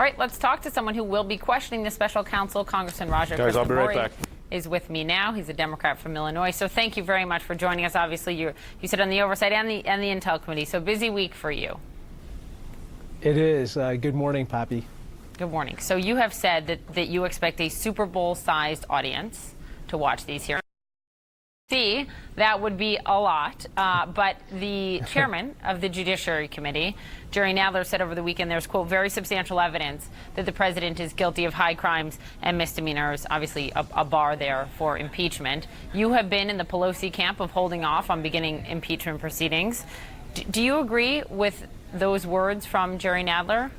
All right, let's talk to someone who will be questioning the special counsel, Congressman Guys, I'll be right back. Is with me now. He's a Democrat from Illinois. So thank you very much for joining us. Obviously, you sit on the Oversight and the Intel Committee. So busy week for you. It is. Good morning, Poppy. Good morning. So you have said that you expect a Super Bowl-sized audience to watch these hearings. See, that would be a lot. But the chairman of the Judiciary Committee, Jerry Nadler, said over the weekend there's, quote, very substantial evidence that the president is guilty of high crimes and misdemeanors, obviously a bar there for impeachment. You have been in the Pelosi camp of holding off on beginning impeachment proceedings. Do you agree with those words from Jerry Nadler?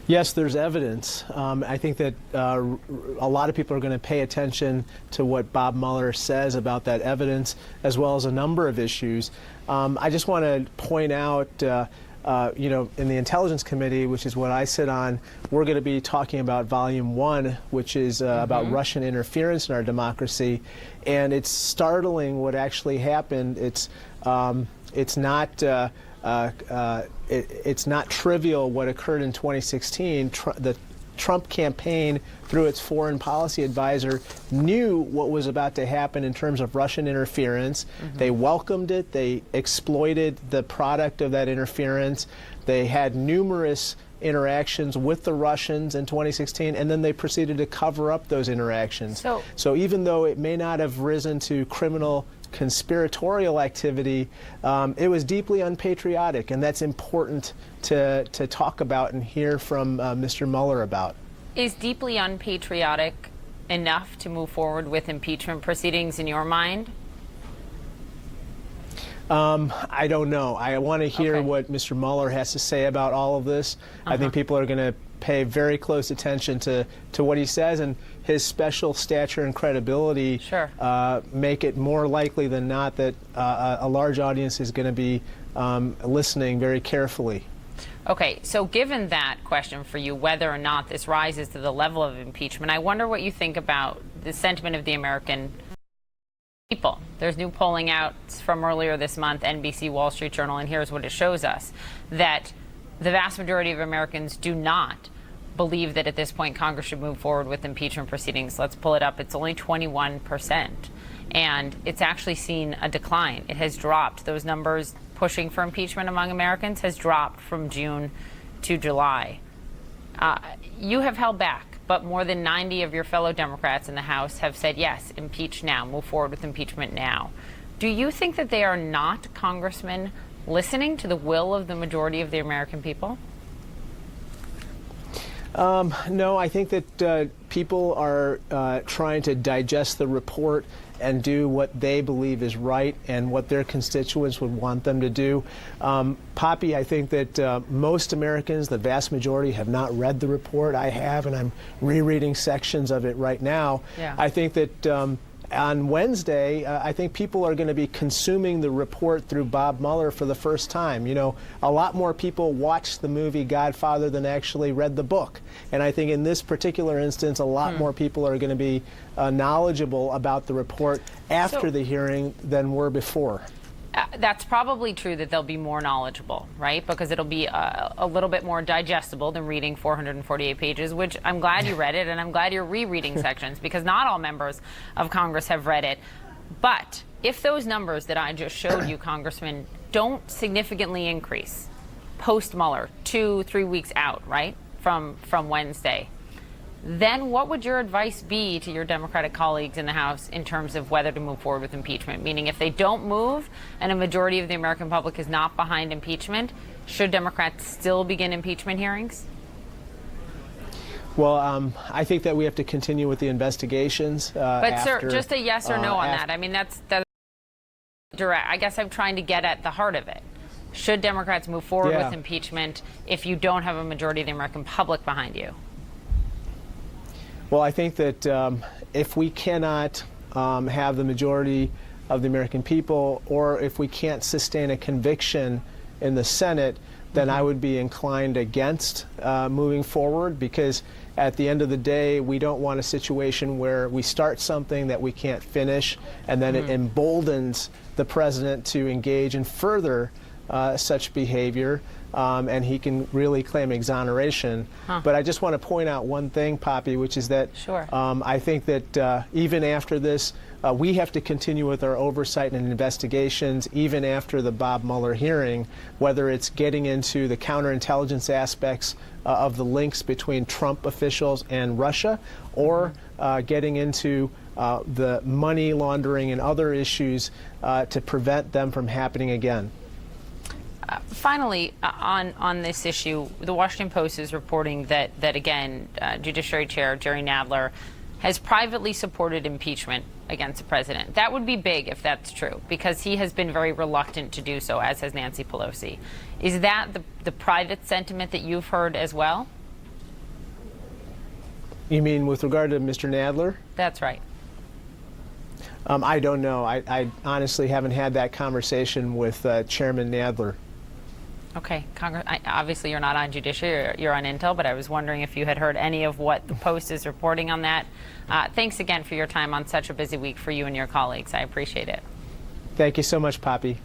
Yes, there's evidence. I think that a lot of people are going to pay attention to what Bob Mueller says about that evidence, as well as a number of issues. I just want to point out, you know, in the Intelligence Committee, which is what I sit on, we're going to be talking about Volume 1, which is about Russian interference in our democracy. And it's startling what actually happened. It's not trivial what occurred in 2016. The Trump campaign, through its foreign policy advisor, knew what was about to happen in terms of Russian interference. They welcomed it. They exploited the product of that interference. They had numerous interactions with the Russians in 2016, and then they proceeded to cover up those interactions. So even though it may not have risen to criminal conspiratorial activity, it was deeply unpatriotic, and that's important to talk about and hear from Mr. Mueller about. Is deeply unpatriotic enough to move forward with impeachment proceedings in your mind? I don't know. I want to hear what Mr. Mueller has to say about all of this. I think people are going to pay very close attention to what he says, and his special stature and credibility make it more likely than not that a large audience is going to be listening very carefully. Okay, so given that question for you, whether or not this rises to the level of impeachment, I wonder what you think about the sentiment of the American people. There's new polling out from earlier this month, NBC, Wall Street Journal, and here's what it shows us, that the vast majority of Americans do not believe that at this point Congress should move forward with impeachment proceedings. Let's pull it up. It's only 21%, and it's actually seen a decline. It has dropped. Those numbers pushing for impeachment among Americans has dropped from June to July. You have held back, but more than 90 of your fellow Democrats in the House have said, yes, impeach now, move forward with impeachment now. Do you think that they are not, Congressman, listening to the will of the majority of the American people? No, I think that people are trying to digest the report and do what they believe is right and what their constituents would want them to do. Poppy, I think that most Americans, the vast majority, have not read the report. I have, and I'm rereading sections of it right now. I think that on Wednesday, I think people are going to be consuming the report through Bob Mueller for the first time. You know, a lot more people watched the movie Godfather than actually read the book. And I think in this particular instance, a lot more people are going to be knowledgeable about the report after the hearing than were before. That's probably true that they'll be more knowledgeable, right? Because it'll be a little bit more digestible than reading 448 pages, which I'm glad you read it, and I'm glad you're rereading sections, because not all members of Congress have read it. But if those numbers that I just showed you, Congressman, don't significantly increase post-Mueller, 2-3 weeks out, right, from Wednesday, then what would your advice be to your Democratic colleagues in the House in terms of whether to move forward with impeachment? Meaning, if they don't move and a majority of the American public is not behind impeachment, should Democrats still begin impeachment hearings? Well, I think that we have to continue with the investigations. But, sir, just a yes or no on that. I mean, that's direct. I guess I'm trying to get at the heart of it. Should Democrats move forward with impeachment if you don't have a majority of the American public behind you? Well, I think that if we cannot have the majority of the American people, or if we can't sustain a conviction in the Senate, then I would be inclined against moving forward, because at the end of the day, we don't want a situation where we start something that we can't finish, and then it emboldens the president to engage in further such behavior, and he can really claim exoneration. But I just want to point out one thing, Poppy, which is that Sure. I think that even after this, we have to continue with our oversight and investigations, even after the Bob Mueller hearing, whether it's getting into the counterintelligence aspects of the links between Trump officials and Russia, or getting into the money laundering and other issues to prevent them from happening again. Finally, on this issue, the Washington Post is reporting that again, Judiciary Chair Jerry Nadler has privately supported impeachment against the president. That would be big if that's true, because he has been very reluctant to do so, as has Nancy Pelosi. Is that the private sentiment that you've heard as well? You mean with regard to Mr. Nadler? That's right. I don't know. I honestly haven't had that conversation with Chairman Nadler. Okay, obviously you're not on Judiciary, you're on Intel, but I was wondering if you had heard any of what the Post is reporting on that. Thanks again for your time on such a busy week for you and your colleagues. I appreciate it. Thank you so much, Poppy.